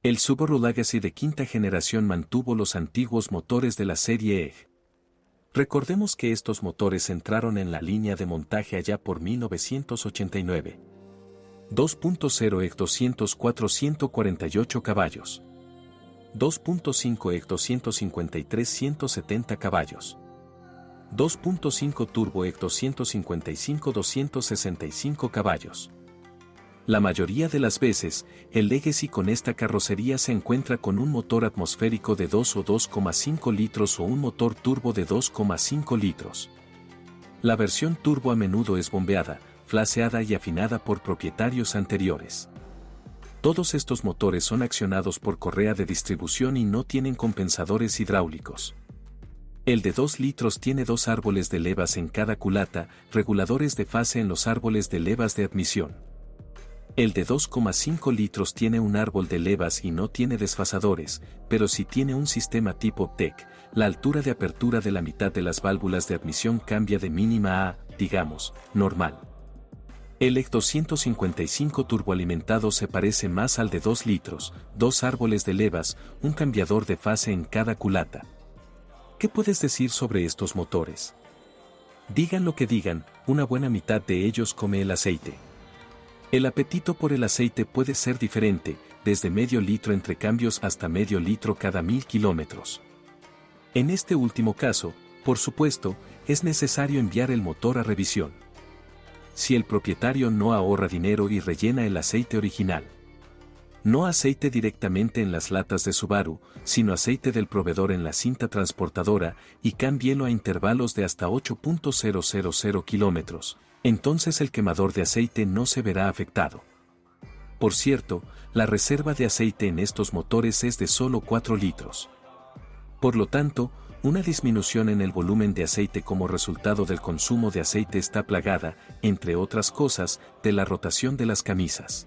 El Subaru Legacy de quinta generación mantuvo los antiguos motores de la serie EG. Recordemos que estos motores entraron en la línea de montaje allá por 1989. 2.0 EG 204 148 caballos. 2.5 EG 253 170 caballos. 2.5 Turbo EG 255 265 caballos. La mayoría de las veces, el Legacy con esta carrocería se encuentra con un motor atmosférico de 2 o 2,5 litros o un motor turbo de 2,5 litros. La versión turbo a menudo es bombeada, flaseada y afinada por propietarios anteriores. Todos estos motores son accionados por correa de distribución y no tienen compensadores hidráulicos. El de 2 litros tiene 2 árboles de levas en cada culata, reguladores de fase en los árboles de levas de admisión. El de 2,5 litros tiene un árbol de levas y no tiene desfasadores, pero sí tiene un sistema tipo TEC. La altura de apertura de la mitad de las válvulas de admisión cambia de mínima a, digamos, normal. El EG 255 turboalimentado se parece más al de 2 litros, 2 árboles de levas, un cambiador de fase en cada culata. ¿Qué puedes decir sobre estos motores? Digan lo que digan, una buena mitad de ellos come el aceite. El apetito por el aceite puede ser diferente, desde medio litro entre cambios hasta medio litro cada 1000 kilómetros. En este último caso, por supuesto, es necesario enviar el motor a revisión. Si el propietario no ahorra dinero y rellena el aceite original. No aceite directamente en las latas de Subaru, sino aceite del proveedor en la cinta transportadora y cámbielo a intervalos de hasta 8.000 kilómetros. Entonces el quemador de aceite no se verá afectado. Por cierto, la reserva de aceite en estos motores es de solo 4 litros. Por lo tanto, una disminución en el volumen de aceite como resultado del consumo de aceite está plagada, entre otras cosas, de la rotación de las camisas.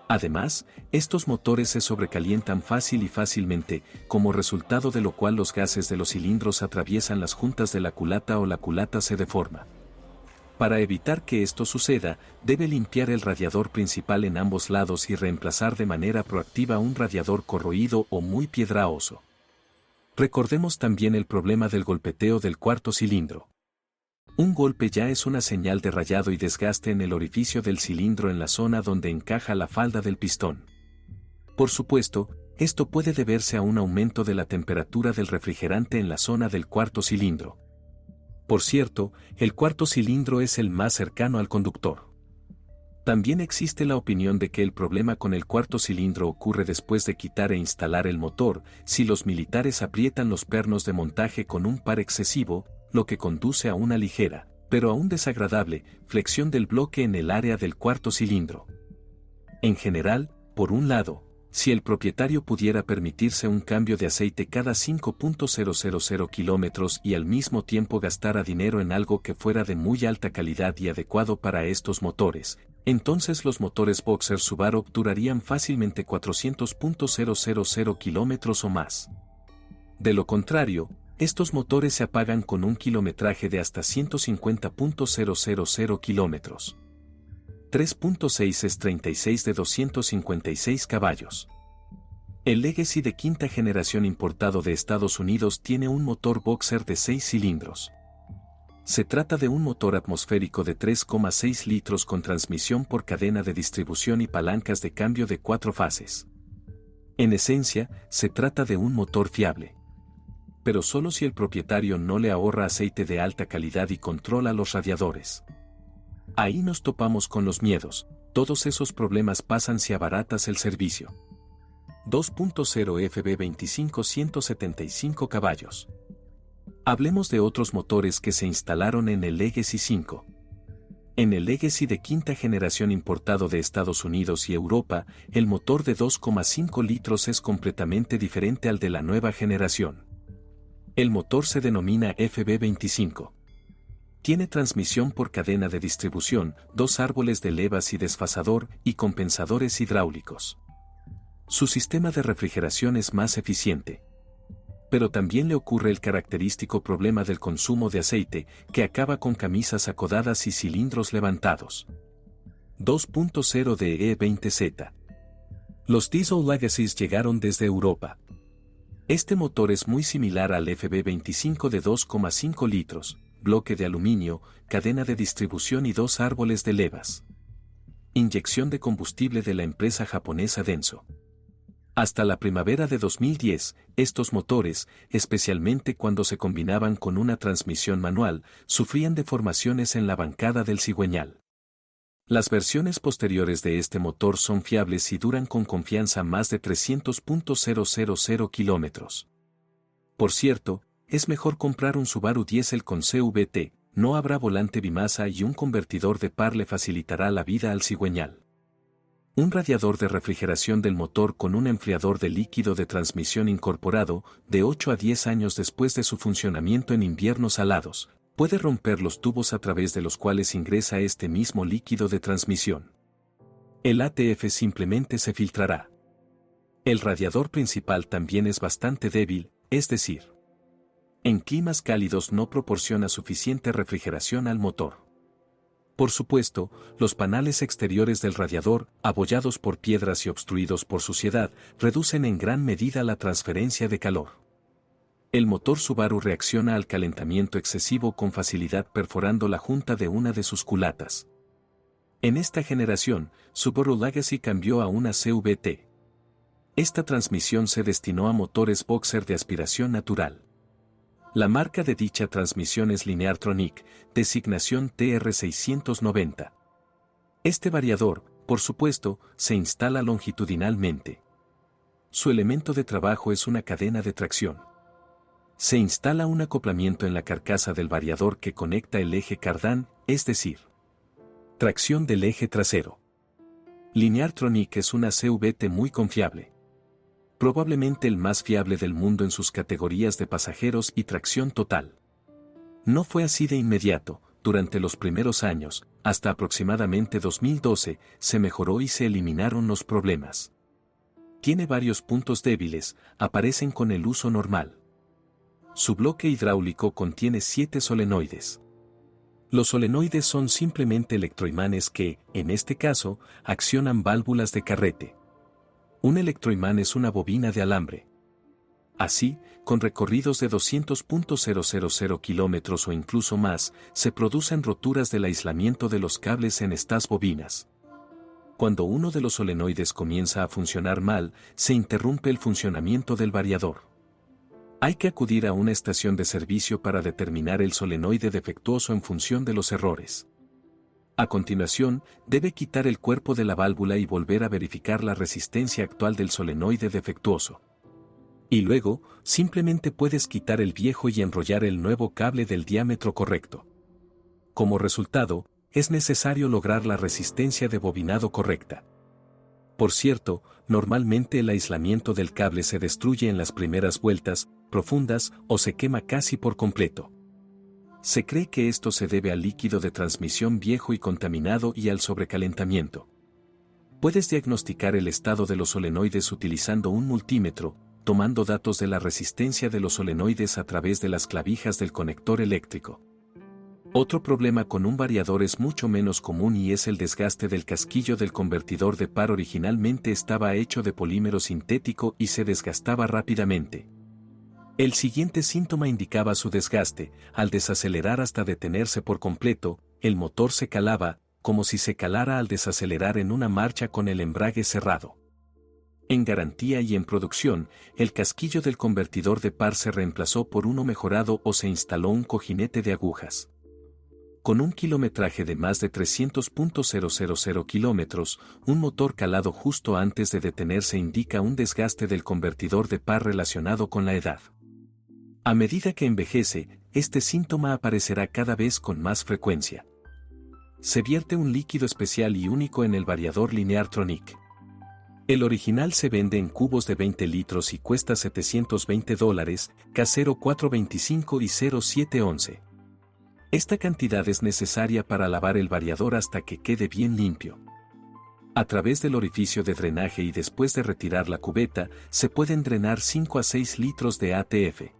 Además, estos motores se sobrecalientan fácil y fácilmente, como resultado de lo cual los gases de los cilindros atraviesan las juntas de la culata o la culata se deforma. Para evitar que esto suceda, debe limpiar el radiador principal en ambos lados y reemplazar de manera proactiva un radiador corroído o muy piedraoso. Recordemos también el problema del golpeteo del cuarto cilindro. Un golpe ya es una señal de rayado y desgaste en el orificio del cilindro en la zona donde encaja la falda del pistón. Por supuesto, esto puede deberse a un aumento de la temperatura del refrigerante en la zona del cuarto cilindro. Por cierto, el cuarto cilindro es el más cercano al conductor. También existe la opinión de que el problema con el cuarto cilindro ocurre después de quitar e instalar el motor, si los militares aprietan los pernos de montaje con un par excesivo, lo que conduce a una ligera, pero aún desagradable, flexión del bloque en el área del cuarto cilindro. En general, por un lado, si el propietario pudiera permitirse un cambio de aceite cada 5.000 kilómetros y al mismo tiempo gastara dinero en algo que fuera de muy alta calidad y adecuado para estos motores, entonces los motores Boxer Subaru durarían fácilmente 400.000 kilómetros o más. De lo contrario, estos motores se apagan con un kilometraje de hasta 150.000 kilómetros. 3.6 es 36 de 256 caballos. El Legacy de quinta generación importado de Estados Unidos tiene un motor Boxer de 6 cilindros. Se trata de un motor atmosférico de 3,6 litros con transmisión por cadena de distribución y palancas de cambio de 4 fases. En esencia, se trata de un motor fiable. Pero solo si el propietario no le ahorra aceite de alta calidad y controla los radiadores. Ahí nos topamos con los miedos, todos esos problemas pasan si abaratas el servicio. 2.0 FB 25 175 caballos. Hablemos de otros motores que se instalaron en el Legacy 5. En el Legacy de quinta generación importado de Estados Unidos y Europa, el motor de 2,5 litros es completamente diferente al de la nueva generación. El motor se denomina FB25. Tiene transmisión por cadena de distribución, 2 árboles de levas y desfasador y compensadores hidráulicos. Su sistema de refrigeración es más eficiente. Pero también le ocurre el característico problema del consumo de aceite, que acaba con camisas acodadas y cilindros levantados. 2.0 de E20Z. Los Diesel Legacies llegaron desde Europa. Este motor es muy similar al FB25 de 2,5 litros, bloque de aluminio, cadena de distribución y 2 árboles de levas. Inyección de combustible de la empresa japonesa Denso. Hasta la primavera de 2010, estos motores, especialmente cuando se combinaban con una transmisión manual, sufrían deformaciones en la bancada del cigüeñal. Las versiones posteriores de este motor son fiables y duran con confianza más de 300.000 kilómetros. Por cierto, es mejor comprar un Subaru Diesel con CVT, no habrá volante bimasa y un convertidor de par le facilitará la vida al cigüeñal. Un radiador de refrigeración del motor con un enfriador de líquido de transmisión incorporado, de 8 a 10 años después de su funcionamiento en inviernos helados, puede romper los tubos a través de los cuales ingresa este mismo líquido de transmisión. El ATF simplemente se filtrará. El radiador principal también es bastante débil, es decir, en climas cálidos no proporciona suficiente refrigeración al motor. Por supuesto, los paneles exteriores del radiador, abollados por piedras y obstruidos por suciedad, reducen en gran medida la transferencia de calor. El motor Subaru reacciona al calentamiento excesivo con facilidad perforando la junta de una de sus culatas. En esta generación, Subaru Legacy cambió a una CVT. Esta transmisión se destinó a motores boxer de aspiración natural. La marca de dicha transmisión es Lineartronic, designación TR690. Este variador, por supuesto, se instala longitudinalmente. Su elemento de trabajo es una cadena de tracción. Se instala un acoplamiento en la carcasa del variador que conecta el eje cardán, es decir, tracción del eje trasero. Lineartronic es una CVT muy confiable. Probablemente el más fiable del mundo en sus categorías de pasajeros y tracción total. No fue así de inmediato, durante los primeros años, hasta aproximadamente 2012, se mejoró y se eliminaron los problemas. Tiene varios puntos débiles, aparecen con el uso normal. Su bloque hidráulico contiene 7 solenoides. Los solenoides son simplemente electroimanes que, en este caso, accionan válvulas de carrete. Un electroimán es una bobina de alambre. Así, con recorridos de 200.000 kilómetros o incluso más, se producen roturas del aislamiento de los cables en estas bobinas. Cuando uno de los solenoides comienza a funcionar mal, se interrumpe el funcionamiento del variador. Hay que acudir a una estación de servicio para determinar el solenoide defectuoso en función de los errores. A continuación, debe quitar el cuerpo de la válvula y volver a verificar la resistencia actual del solenoide defectuoso. Y luego, simplemente puedes quitar el viejo y enrollar el nuevo cable del diámetro correcto. Como resultado, es necesario lograr la resistencia de bobinado correcta. Por cierto, normalmente el aislamiento del cable se destruye en las primeras vueltas, profundas, o se quema casi por completo. Se cree que esto se debe al líquido de transmisión viejo y contaminado y al sobrecalentamiento. Puedes diagnosticar el estado de los solenoides utilizando un multímetro, tomando datos de la resistencia de los solenoides a través de las clavijas del conector eléctrico. Otro problema con un variador es mucho menos común y es el desgaste del casquillo del convertidor de par. Originalmente estaba hecho de polímero sintético y se desgastaba rápidamente. El siguiente síntoma indicaba su desgaste: al desacelerar hasta detenerse por completo, el motor se calaba, como si se calara al desacelerar en una marcha con el embrague cerrado. En garantía y en producción, el casquillo del convertidor de par se reemplazó por uno mejorado o se instaló un cojinete de agujas. Con un kilometraje de más de 300.000 kilómetros, un motor calado justo antes de detenerse indica un desgaste del convertidor de par relacionado con la edad. A medida que envejece, este síntoma aparecerá cada vez con más frecuencia. Se vierte un líquido especial y único en el variador Lineartronic. El original se vende en cubos de 20 litros y cuesta $720, K0425 y 0711. Esta cantidad es necesaria para lavar el variador hasta que quede bien limpio. A través del orificio de drenaje y después de retirar la cubeta, se pueden drenar 5 a 6 litros de ATF.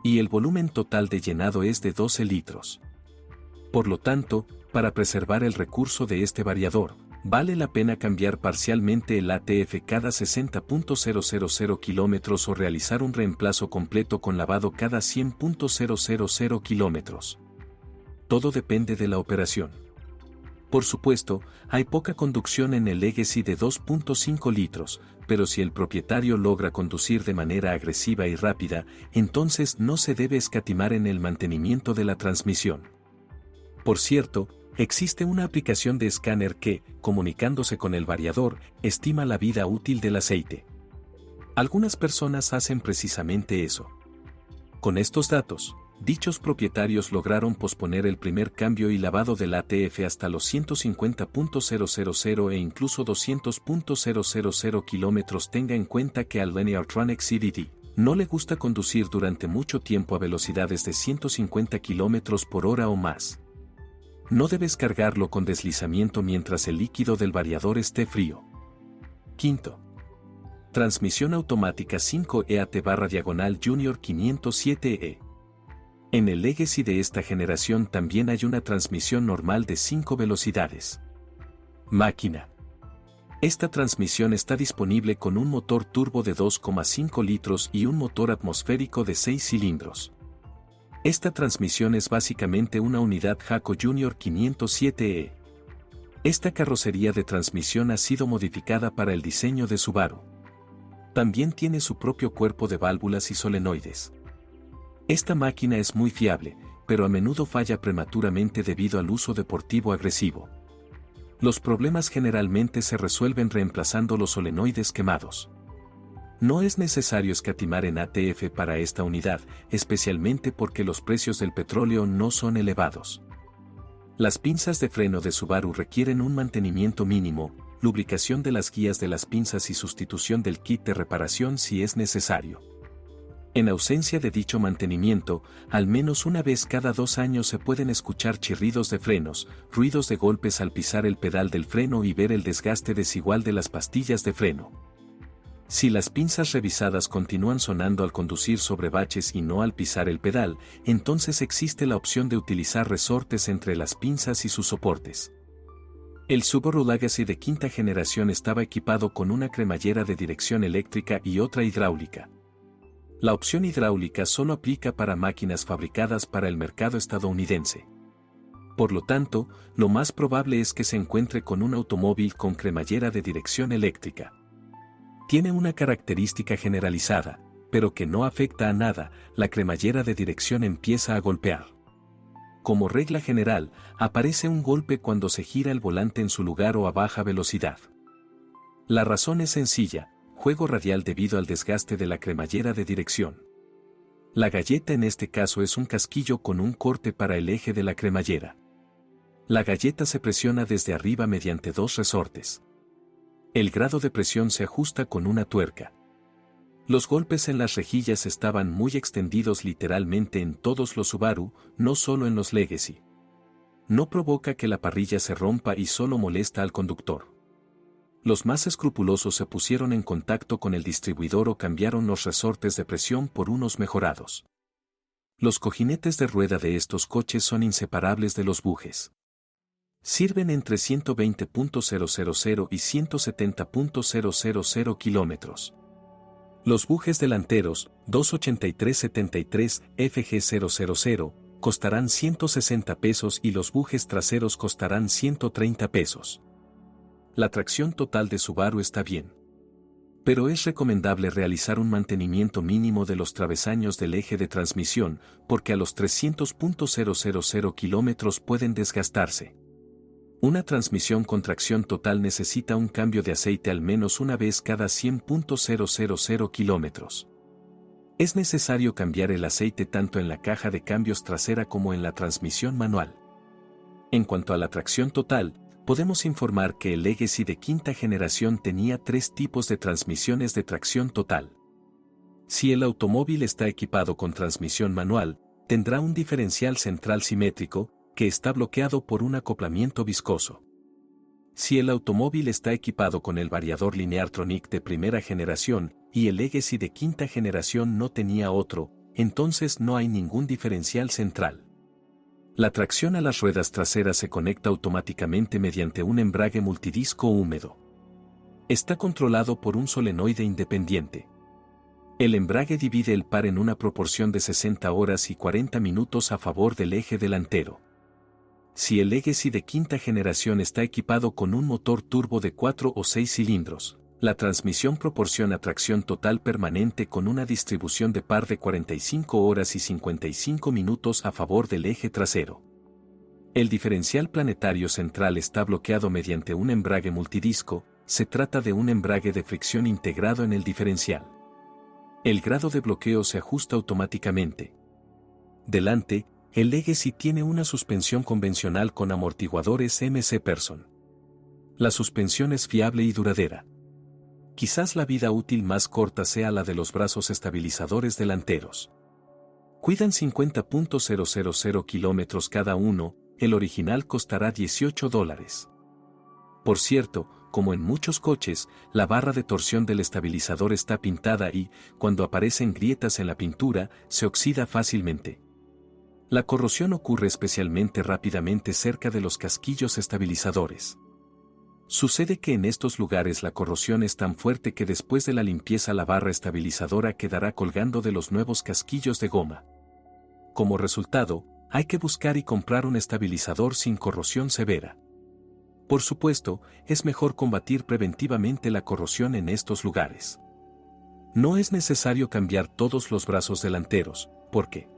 Y el volumen total de llenado es de 12 litros. Por lo tanto, para preservar el recurso de este variador, Vale la pena cambiar parcialmente el ATF cada 60.000 kilómetros o realizar un reemplazo completo con lavado cada 100.000 kilómetros. Todo depende de la operación. Por supuesto, hay poca conducción en el Legacy de 2.5 litros, pero si el propietario logra conducir de manera agresiva y rápida, entonces no se debe escatimar en el mantenimiento de la transmisión. Por cierto, existe una aplicación de escáner que, comunicándose con el variador, estima la vida útil del aceite. Algunas personas hacen precisamente eso. Con estos datos, dichos propietarios lograron posponer el primer cambio y lavado del ATF hasta los 150.000 e incluso 200.000 kilómetros. Tenga en cuenta que al Lineartronic CVT no le gusta conducir durante mucho tiempo a velocidades de 150 km/h o más. No debes cargarlo con deslizamiento mientras el líquido del variador esté frío. Quinto. Transmisión automática 5EAT/diagonal Junior 507E. En el Legacy de esta generación también hay una transmisión normal de 5 velocidades. Máquina. Esta transmisión está disponible con un motor turbo de 2,5 litros y un motor atmosférico de 6 cilindros. Esta transmisión es básicamente una unidad Jaco Junior 507E. Esta carrocería de transmisión ha sido modificada para el diseño de Subaru. También tiene su propio cuerpo de válvulas y solenoides. Esta máquina es muy fiable, pero a menudo falla prematuramente debido al uso deportivo agresivo. Los problemas generalmente se resuelven reemplazando los solenoides quemados. No es necesario escatimar en ATF para esta unidad, especialmente porque los precios del petróleo no son elevados. Las pinzas de freno de Subaru requieren un mantenimiento mínimo, lubricación de las guías de las pinzas y sustitución del kit de reparación si es necesario. En ausencia de dicho mantenimiento, al menos una vez cada 2 años se pueden escuchar chirridos de frenos, ruidos de golpes al pisar el pedal del freno y ver el desgaste desigual de las pastillas de freno. Si las pinzas revisadas continúan sonando al conducir sobre baches y no al pisar el pedal, entonces existe la opción de utilizar resortes entre las pinzas y sus soportes. El Subaru Legacy de quinta generación estaba equipado con una cremallera de dirección eléctrica y otra hidráulica. La opción hidráulica solo aplica para máquinas fabricadas para el mercado estadounidense. Por lo tanto, lo más probable es que se encuentre con un automóvil con cremallera de dirección eléctrica. Tiene una característica generalizada, pero que no afecta a nada: la cremallera de dirección empieza a golpear. Como regla general, aparece un golpe cuando se gira el volante en su lugar o a baja velocidad. La razón es sencilla: juego radial debido al desgaste de la cremallera de dirección. La galleta en este caso es un casquillo con un corte para el eje de la cremallera. La galleta se presiona desde arriba mediante 2 resortes. El grado de presión se ajusta con una tuerca. Los golpes en las rejillas estaban muy extendidos literalmente en todos los Subaru, no solo en los Legacy. No provoca que la parrilla se rompa y solo molesta al conductor. Los más escrupulosos se pusieron en contacto con el distribuidor o cambiaron los resortes de presión por unos mejorados. Los cojinetes de rueda de estos coches son inseparables de los bujes. Sirven entre 120.000 y 170.000 kilómetros. Los bujes delanteros, 28373 FG000, costarán 160 pesos y los bujes traseros costarán 130 pesos. La tracción total de Subaru está bien. Pero es recomendable realizar un mantenimiento mínimo de los travesaños del eje de transmisión, porque a los 300.000 kilómetros pueden desgastarse. Una transmisión con tracción total necesita un cambio de aceite al menos una vez cada 100.000 kilómetros. Es necesario cambiar el aceite tanto en la caja de cambios trasera como en la transmisión manual. En cuanto a la tracción total, podemos informar que el Legacy de quinta generación tenía 3 tipos de transmisiones de tracción total. Si el automóvil está equipado con transmisión manual, tendrá un diferencial central simétrico, que está bloqueado por un acoplamiento viscoso. Si el automóvil está equipado con el variador Lineartronic de primera generación, y el Legacy de quinta generación no tenía otro, entonces no hay ningún diferencial central. La tracción a las ruedas traseras se conecta automáticamente mediante un embrague multidisco húmedo. Está controlado por un solenoide independiente. El embrague divide el par en una proporción de 60 horas y 40 minutos a favor del eje delantero. Si el Legacy de quinta generación está equipado con un motor turbo de 4 o 6 cilindros, la transmisión proporciona tracción total permanente con una distribución de par de 45 horas y 55 minutos a favor del eje trasero. El diferencial planetario central está bloqueado mediante un embrague multidisco. Se trata de un embrague de fricción integrado en el diferencial. El grado de bloqueo se ajusta automáticamente. Delante, el Legacy tiene una suspensión convencional con amortiguadores MC Person. La suspensión es fiable y duradera. Quizás la vida útil más corta sea la de los brazos estabilizadores delanteros. Cuidan 50.000 kilómetros cada uno, el original costará $18. Por cierto, como en muchos coches, la barra de torsión del estabilizador está pintada y, cuando aparecen grietas en la pintura, se oxida fácilmente. La corrosión ocurre especialmente rápidamente cerca de los casquillos estabilizadores. Sucede que en estos lugares la corrosión es tan fuerte que después de la limpieza la barra estabilizadora quedará colgando de los nuevos casquillos de goma. Como resultado, hay que buscar y comprar un estabilizador sin corrosión severa. Por supuesto, es mejor combatir preventivamente la corrosión en estos lugares. No es necesario cambiar todos los brazos delanteros, porque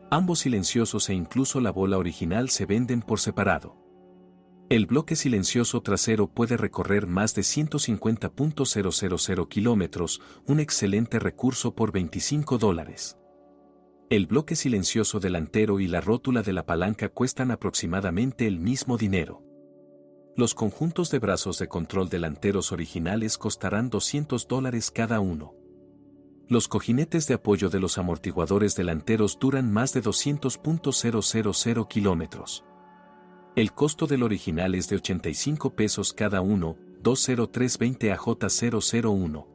ambos silenciosos e incluso la bola original se venden por separado. El bloque silencioso trasero puede recorrer más de 150.000 kilómetros, un excelente recurso por $25. El bloque silencioso delantero y la rótula de la palanca cuestan aproximadamente el mismo dinero. Los conjuntos de brazos de control delanteros originales costarán $200 cada uno. Los cojinetes de apoyo de los amortiguadores delanteros duran más de 200.000 kilómetros. El costo del original es de $85 cada uno, 20320 AJ001.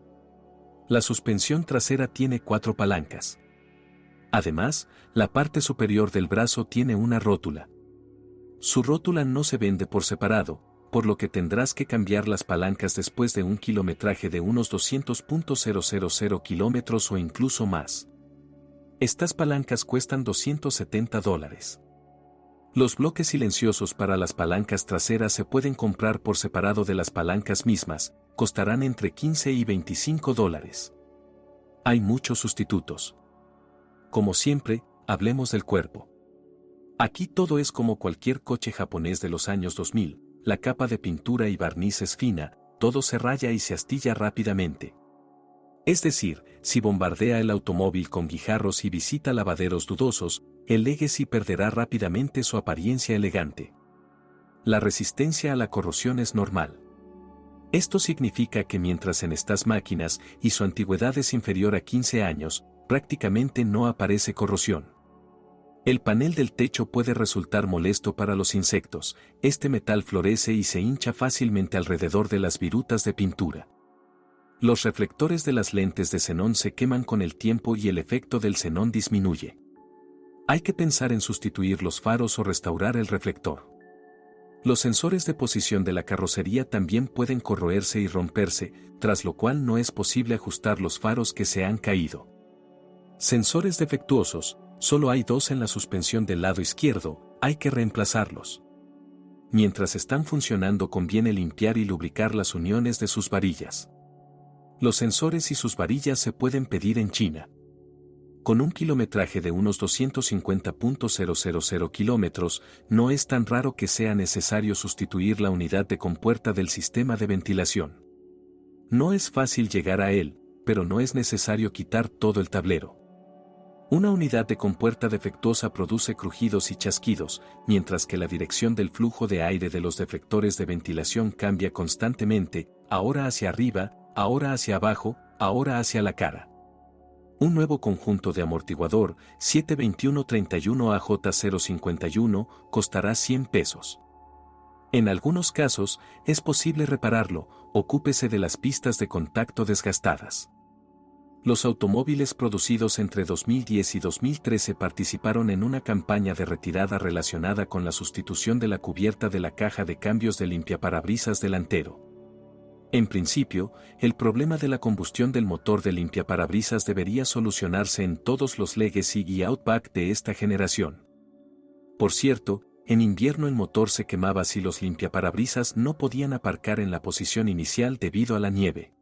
La suspensión trasera tiene 4 palancas. Además, la parte superior del brazo tiene una rótula. Su rótula no se vende por separado, por lo que tendrás que cambiar las palancas después de un kilometraje de unos 200.000 kilómetros o incluso más. Estas palancas cuestan $270. Los bloques silenciosos para las palancas traseras se pueden comprar por separado de las palancas mismas, costarán entre $15 y $25. Hay muchos sustitutos. Como siempre, hablemos del cuerpo. Aquí todo es como cualquier coche japonés de los años 2000. La capa de pintura y barniz es fina, todo se raya y se astilla rápidamente. Es decir, si bombardea el automóvil con guijarros y visita lavaderos dudosos, el Legacy perderá rápidamente su apariencia elegante. La resistencia a la corrosión es normal. Esto significa que mientras en estas máquinas y su antigüedad es inferior a 15 años, prácticamente no aparece corrosión. El panel del techo puede resultar molesto para los insectos, este metal florece y se hincha fácilmente alrededor de las virutas de pintura. Los reflectores de las lentes de xenón se queman con el tiempo y el efecto del xenón disminuye. Hay que pensar en sustituir los faros o restaurar el reflector. Los sensores de posición de la carrocería también pueden corroerse y romperse, tras lo cual no es posible ajustar los faros que se han caído. Sensores defectuosos. Solo hay 2 en la suspensión del lado izquierdo, hay que reemplazarlos. Mientras están funcionando conviene limpiar y lubricar las uniones de sus varillas. Los sensores y sus varillas se pueden pedir en China. Con un kilometraje de unos 250.000 kilómetros, no es tan raro que sea necesario sustituir la unidad de compuerta del sistema de ventilación. No es fácil llegar a él, pero no es necesario quitar todo el tablero. Una unidad de compuerta defectuosa produce crujidos y chasquidos, mientras que la dirección del flujo de aire de los deflectores de ventilación cambia constantemente, ahora hacia arriba, ahora hacia abajo, ahora hacia la cara. Un nuevo conjunto de amortiguador 72131 AJ051 costará $100. En algunos casos, es posible repararlo, ocúpese de las pistas de contacto desgastadas. Los automóviles producidos entre 2010 y 2013 participaron en una campaña de retirada relacionada con la sustitución de la cubierta de la caja de cambios del limpiaparabrisas delantero. En principio, el problema de la combustión del motor de limpiaparabrisas debería solucionarse en todos los Legacy y Outback de esta generación. Por cierto, en invierno el motor se quemaba si los limpiaparabrisas no podían aparcar en la posición inicial debido a la nieve.